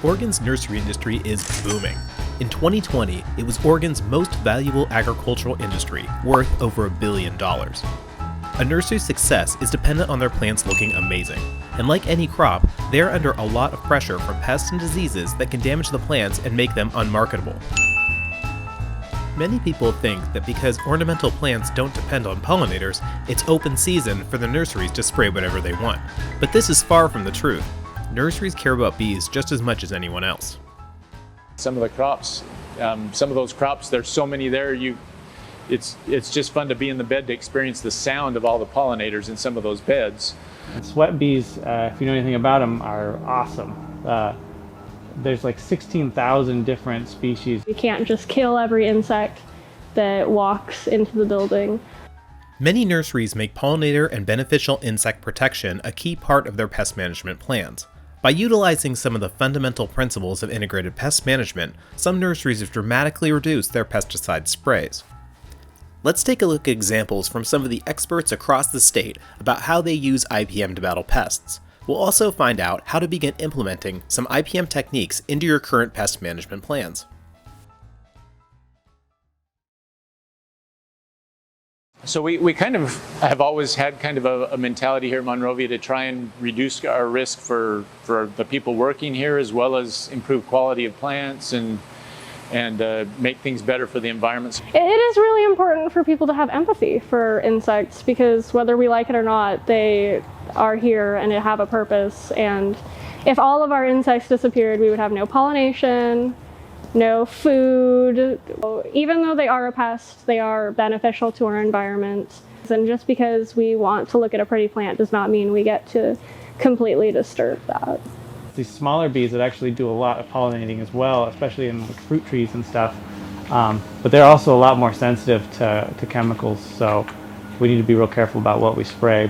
Oregon's nursery industry is booming. In 2020, it was Oregon's most valuable agricultural industry, worth over $1 billion. A nursery's success is dependent on their plants looking amazing, and like any crop, they are under a lot of pressure from pests and diseases that can damage the plants and make them unmarketable. Many people think that because ornamental plants don't depend on pollinators, it's open season for the nurseries to spray whatever they want. But this is far from the truth. Nurseries care about bees just as much as anyone else. Some of the crops, some of those crops, there's so many there, it's just fun to be in the bed to experience the sound of all the pollinators in some of those beds. And sweat bees, if you know anything about them, are awesome. There's like 16,000 different species. You can't just kill every insect that walks into the building. Many nurseries make pollinator and beneficial insect protection a key part of their pest management plans. By utilizing some of the fundamental principles of integrated pest management, some nurseries have dramatically reduced their pesticide sprays. Let's take a look at examples from some of the experts across the state about how they use IPM to battle pests. We'll also find out how to begin implementing some IPM techniques into your current pest management plans. So we kind of have always had kind of a mentality here at Monrovia to try and reduce our risk for the people working here, as well as improve quality of plants and make things better for the environment. It is really important for people to have empathy for insects, because whether we like it or not, they are here and they have a purpose. And if all of our insects disappeared, we would have no pollination, no food. Even though they are a pest, they are beneficial to our environment. And just because we want to look at a pretty plant does not mean we get to completely disturb that. These smaller bees that actually do a lot of pollinating as well, especially in fruit trees and stuff. But they're also a lot more sensitive to chemicals, so we need to be real careful about what we spray.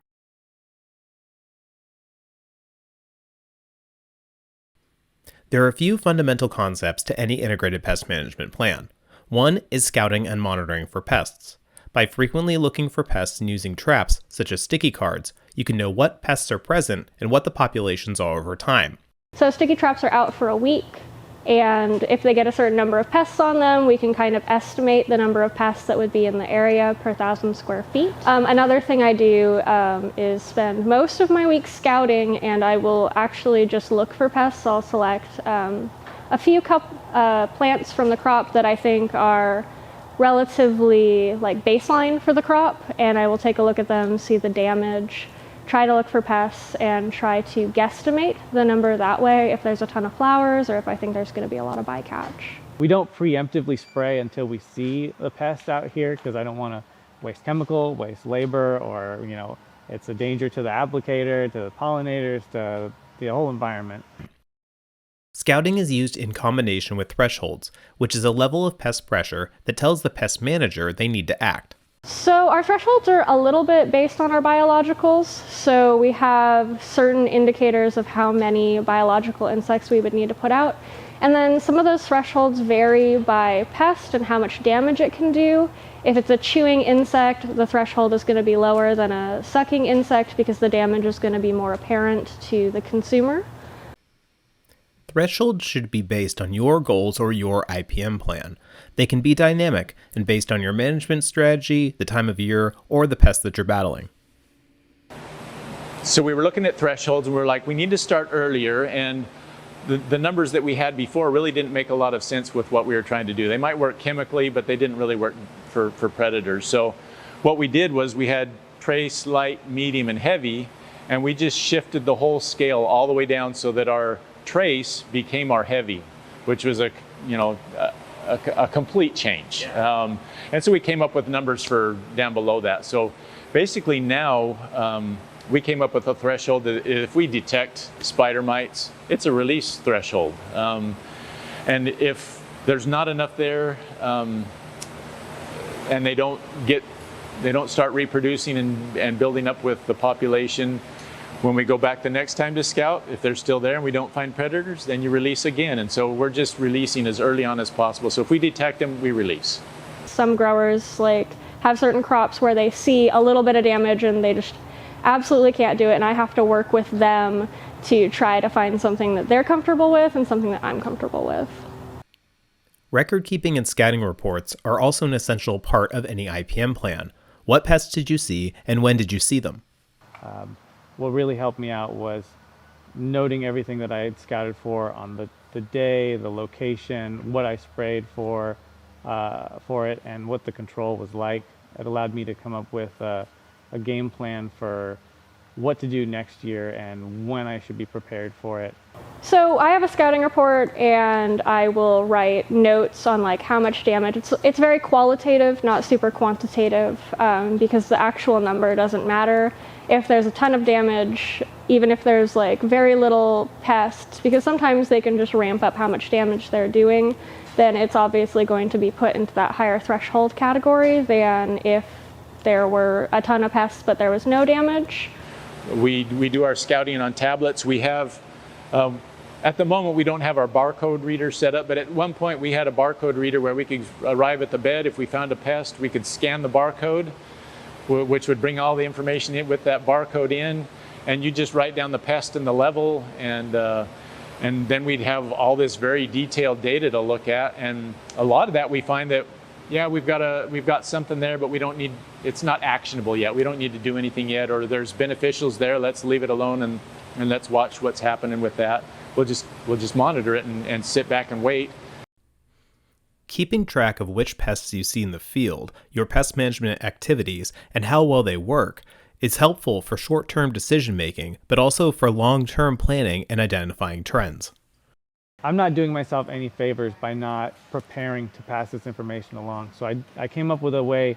There are a few fundamental concepts to any integrated pest management plan. One is scouting and monitoring for pests. By frequently looking for pests and using traps, such as sticky cards, you can know what pests are present and what the populations are over time. So sticky traps are out for a week, and if they get a certain number of pests on them, we can kind of estimate the number of pests that would be in the area per 1,000 square feet. Another thing I do is spend most of my week scouting, and I will actually just look for pests. I'll select a few plants from the crop that I think are relatively like baseline for the crop, and I will take a look at them, see the damage, try to look for pests, and try to guesstimate the number that way if there's a ton of flowers or if I think there's going to be a lot of bycatch. We don't preemptively spray until we see the pests out here, because I don't want to waste chemical, waste labor, or it's a danger to the applicator, to the pollinators, to the whole environment. Scouting is used in combination with thresholds, which is a level of pest pressure that tells the pest manager they need to act. So our thresholds are a little bit based on our biologicals. So we have certain indicators of how many biological insects we would need to put out. And then some of those thresholds vary by pest and how much damage it can do. If it's a chewing insect, the threshold is going to be lower than a sucking insect because the damage is going to be more apparent to the consumer. Thresholds should be based on your goals or your IPM plan. They can be dynamic and based on your management strategy, the time of year, or the pest that you're battling. So we were looking at thresholds and we were like, we need to start earlier, and the numbers that we had before really didn't make a lot of sense with what we were trying to do. They might work chemically, but they didn't really work for predators. So what we did was we had trace, light, medium, and heavy, and we just shifted the whole scale all the way down so that our trace became our heavy, which was a complete change. Yeah. And so we came up with numbers for down below that. So basically now we came up with a threshold that if we detect spider mites, it's a release threshold. And if there's not enough there and they don't start reproducing and building up with the population, when we go back the next time to scout, if they're still there and we don't find predators, then you release again. And so we're just releasing as early on as possible. So if we detect them, we release. Some growers have certain crops where they see a little bit of damage and they just absolutely can't do it, and I have to work with them to try to find something that they're comfortable with and something that I'm comfortable with. Record keeping and scouting reports are also an essential part of any IPM plan. What pests did you see, and when did you see them? What really helped me out was noting everything that I had scouted for on the day, the location, what I sprayed for it, and what the control was like. It allowed me to come up with a game plan for what to do next year and when I should be prepared for it. So I have a scouting report, and I will write notes on like how much damage. It's very qualitative, not super quantitative, because the actual number doesn't matter. If there's a ton of damage, even if there's like very little pests, because sometimes they can just ramp up how much damage they're doing, then it's obviously going to be put into that higher threshold category than if there were a ton of pests but there was no damage. We do our scouting on tablets. We have, at the moment, we don't have our barcode reader set up, but at one point we had a barcode reader where we could arrive at the bed. If we found a pest, we could scan the barcode, which would bring all the information in with that barcode in, and you just write down the pest and the level, and then we'd have all this very detailed data to look at. And a lot of that we find that, yeah, we've got something there, but it's not actionable yet. We don't need to do anything yet, or there's beneficials there. Let's leave it alone and let's watch what's happening with that. We'll just monitor it and sit back and wait. Keeping track of which pests you see in the field, your pest management activities, and how well they work is helpful for short-term decision-making, but also for long-term planning and identifying trends. I'm not doing myself any favors by not preparing to pass this information along. So I came up with a way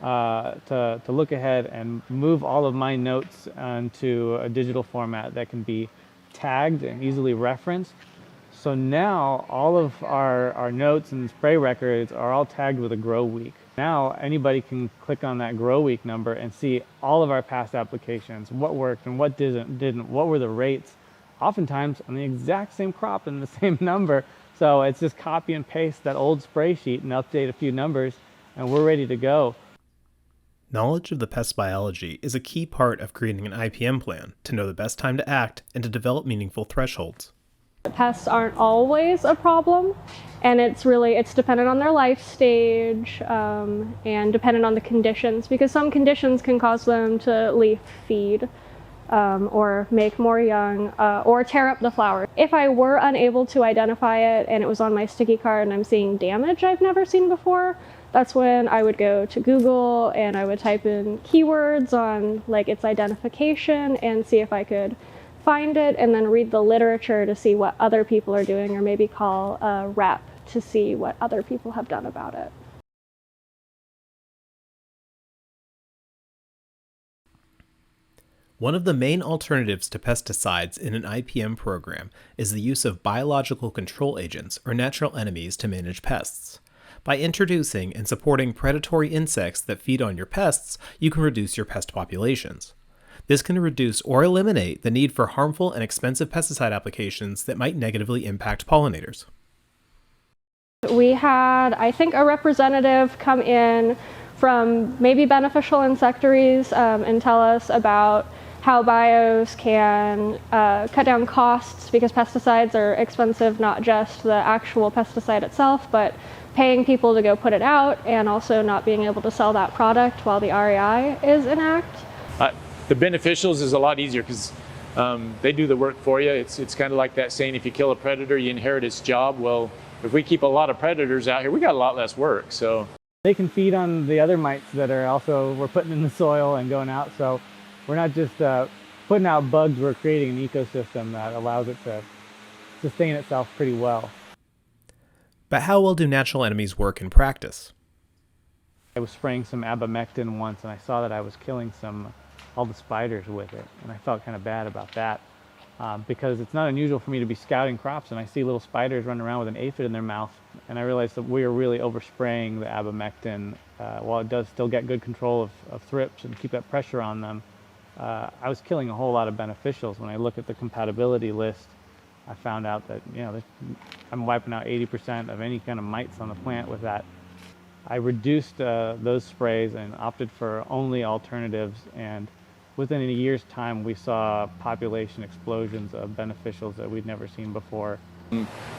to look ahead and move all of my notes onto a digital format that can be tagged and easily referenced. So now all of our notes and spray records are all tagged with a grow week. Now anybody can click on that grow week number and see all of our past applications, what worked and what didn't, what were the rates, oftentimes on the exact same crop and the same number. So it's just copy and paste that old spray sheet and update a few numbers, and we're ready to go. Knowledge of the pest biology is a key part of creating an IPM plan to know the best time to act and to develop meaningful thresholds. Pests aren't always a problem, and it's dependent on their life stage and dependent on the conditions, because some conditions can cause them to leaf feed or make more young or tear up the flower. If I were unable to identify it and it was on my sticky card and I'm seeing damage I've never seen before, that's when I would go to Google and I would type in keywords on like its identification and see if I could find it, and then read the literature to see what other people are doing, or maybe call a rep to see what other people have done about it. One of the main alternatives to pesticides in an IPM program is the use of biological control agents or natural enemies to manage pests. By introducing and supporting predatory insects that feed on your pests, you can reduce your pest populations. This can reduce or eliminate the need for harmful and expensive pesticide applications that might negatively impact pollinators. We had, I think, a representative come in from maybe beneficial insectaries and tell us about how bios can cut down costs, because pesticides are expensive, not just the actual pesticide itself, but paying people to go put it out and also not being able to sell that product while the REI is in act. The beneficials is a lot easier because they do the work for you. It's kind of like that saying, if you kill a predator, you inherit its job. Well, if we keep a lot of predators out here, we got a lot less work. So they can feed on the other mites that we're putting in the soil and going out. So we're not just putting out bugs, we're creating an ecosystem that allows it to sustain itself pretty well. But how well do natural enemies work in practice? I was spraying some abamectin once and I saw that I was killing all the spiders with it, and I felt kind of bad about that because it's not unusual for me to be scouting crops and I see little spiders running around with an aphid in their mouth, and I realized that we are really overspraying the abamectin. While it does still get good control of thrips and keep that pressure on them, I was killing a whole lot of beneficials. When I look at the compatibility list, I found out that I'm wiping out 80% of any kind of mites on the plant with that. I reduced those sprays and opted for only alternatives, and within a year's time, we saw population explosions of beneficials that we'd never seen before.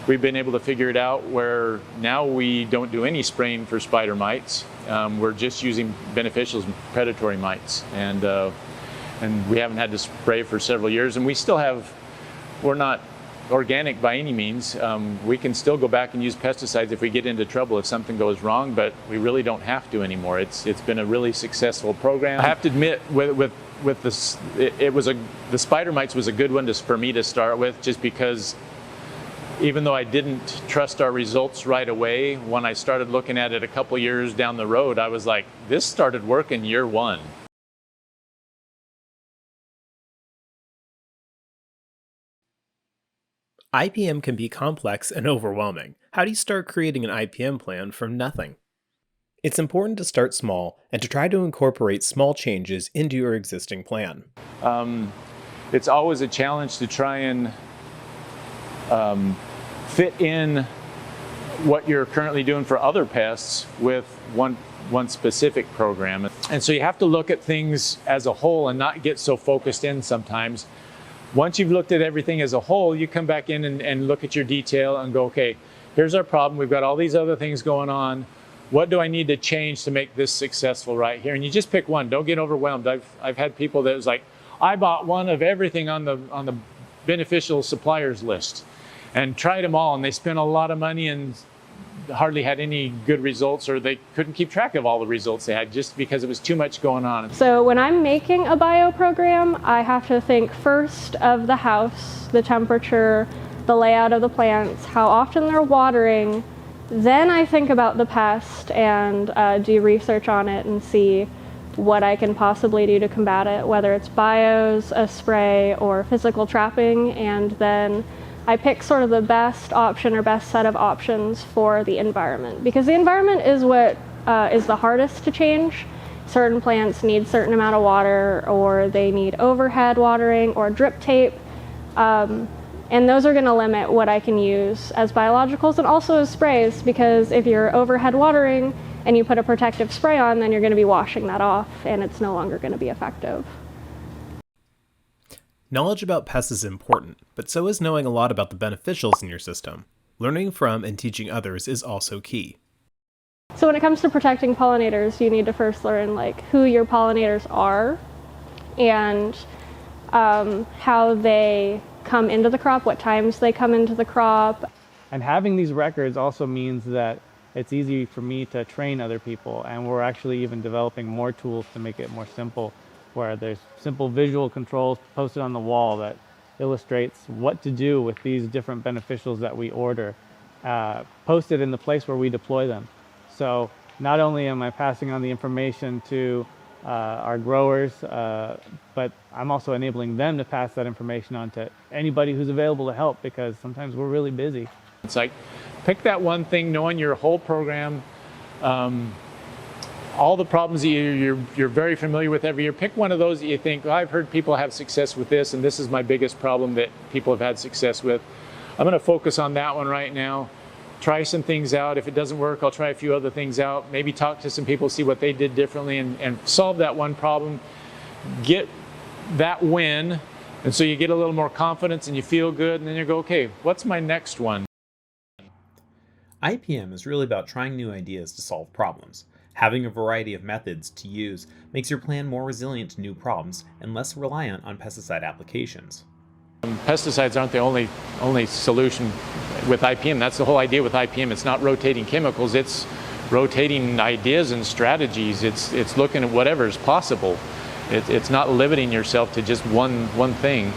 We've been able to figure it out where now we don't do any spraying for spider mites. We're just using beneficials and predatory mites. And we haven't had to spray for several years. And we still have, we're not organic by any means. We can still go back and use pesticides if we get into trouble, if something goes wrong, but we really don't have to anymore. It's been a really successful program. I have to admit, with this, the spider mites was a good one for me to start with, just because even though I didn't trust our results right away, when I started looking at it a couple years down the road, I was like, this started working year one. IPM can be complex and overwhelming. How do you start creating an IPM plan from nothing? It's important to start small and to try to incorporate small changes into your existing plan. It's always a challenge to try and fit in what you're currently doing for other pests with one specific program. And so you have to look at things as a whole and not get so focused in sometimes. Once you've looked at everything as a whole, you come back in and look at your detail and go, okay, here's our problem. We've got all these other things going on. What do I need to change to make this successful right here? And you just pick one. Don't get overwhelmed. I've had people that was like, I bought one of everything on the beneficial suppliers list and tried them all, and they spent a lot of money and hardly had any good results, or they couldn't keep track of all the results they had just because it was too much going on. So when I'm making a bio program, I have to think first of the house, the temperature, the layout of the plants, how often they're watering. Then I think about the pest and do research on it and see what I can possibly do to combat it, whether it's bios, a spray, or physical trapping, and then I pick sort of the best option or best set of options for the environment, because the environment is what is the hardest to change. Certain plants need certain amount of water, or they need overhead watering or drip tape, and those are going to limit what I can use as biologicals and also as sprays, because if you're overhead watering and you put a protective spray on, then you're going to be washing that off and it's no longer going to be effective. Knowledge about pests is important, but so is knowing a lot about the beneficials in your system. Learning from and teaching others is also key. So when it comes to protecting pollinators, you need to first learn who your pollinators are and how they come into the crop, what times they come into the crop. And having these records also means that it's easy for me to train other people, and we're actually even developing more tools to make it more simple, where there's simple visual controls posted on the wall that illustrates what to do with these different beneficials that we order, posted in the place where we deploy them. So not only am I passing on the information to our growers, but I'm also enabling them to pass that information on to anybody who's available to help, because sometimes we're really busy. It's like, pick that one thing, knowing your whole program, all the problems that you're very familiar with every year. Pick one of those that you think, I've heard people have success with this, and this is my biggest problem that people have had success with. I'm going to focus on that one right now. Try some things out. If it doesn't work, I'll try a few other things out. Maybe talk to some people, see what they did differently, and solve that one problem. Get that win, and so you get a little more confidence and you feel good, and then you go, okay, what's my next one? IPM is really about trying new ideas to solve problems. Having a variety of methods to use makes your plan more resilient to new problems and less reliant on pesticide applications. Pesticides aren't the only solution with IPM. That's the whole idea with IPM. It's not rotating chemicals, it's rotating ideas and strategies. It's looking at whatever is possible. It's not limiting yourself to just one thing.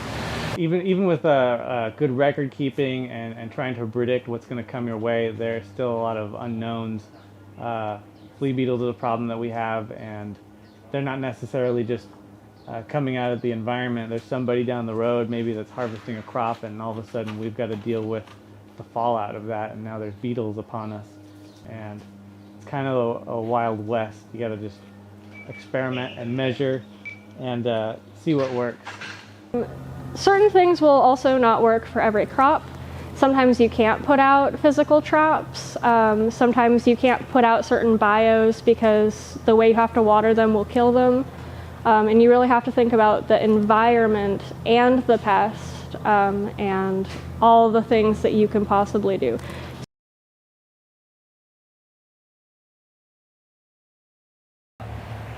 Even with good record keeping and trying to predict what's going to come your way, there's still a lot of unknowns. Flea beetles are the problem that we have, and they're not necessarily just coming out of the environment. There's somebody down the road maybe that's harvesting a crop, and all of a sudden we've got to deal with the fallout of that, and now there's beetles upon us. And it's kind of a wild west. You got to just experiment and measure and see what works. Certain things will also not work for every crop. Sometimes you can't put out physical traps. Sometimes you can't put out certain bios because the way you have to water them will kill them. And you really have to think about the environment and the pest and all the things that you can possibly do.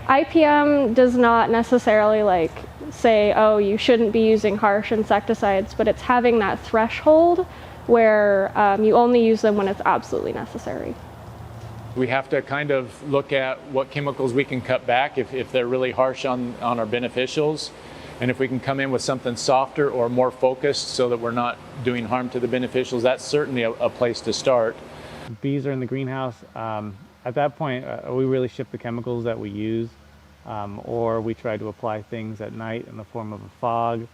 IPM does not necessarily say, oh, you shouldn't be using harsh insecticides, but it's having that threshold where you only use them when it's absolutely necessary. We have to kind of look at what chemicals we can cut back if they're really harsh on our beneficials. And if we can come in with something softer or more focused so that we're not doing harm to the beneficials, that's certainly a place to start. Bees are in the greenhouse. At that point, we really ship the chemicals that we use, or we try to apply things at night in the form of a fog.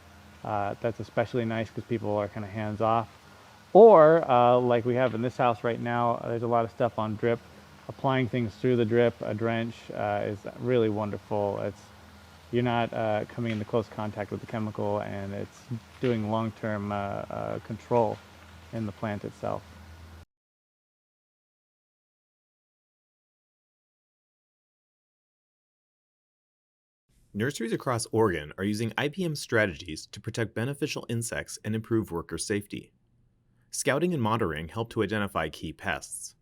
That's especially nice because people are kind of hands off. Or like we have in this house right now, there's a lot of stuff on drip. Applying things through the drip, a drench, is really wonderful. You're not coming into close contact with the chemical, and it's doing long-term control in the plant itself. Nurseries across Oregon are using IPM strategies to protect beneficial insects and improve worker safety. Scouting and monitoring help to identify key pests.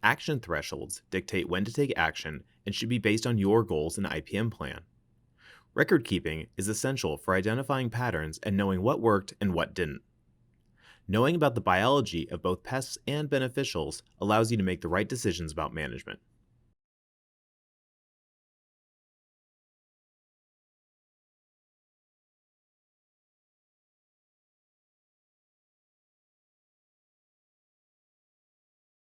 Action thresholds dictate when to take action and should be based on your goals and IPM plan. Record keeping is essential for identifying patterns and knowing what worked and what didn't. Knowing about the biology of both pests and beneficials allows you to make the right decisions about management.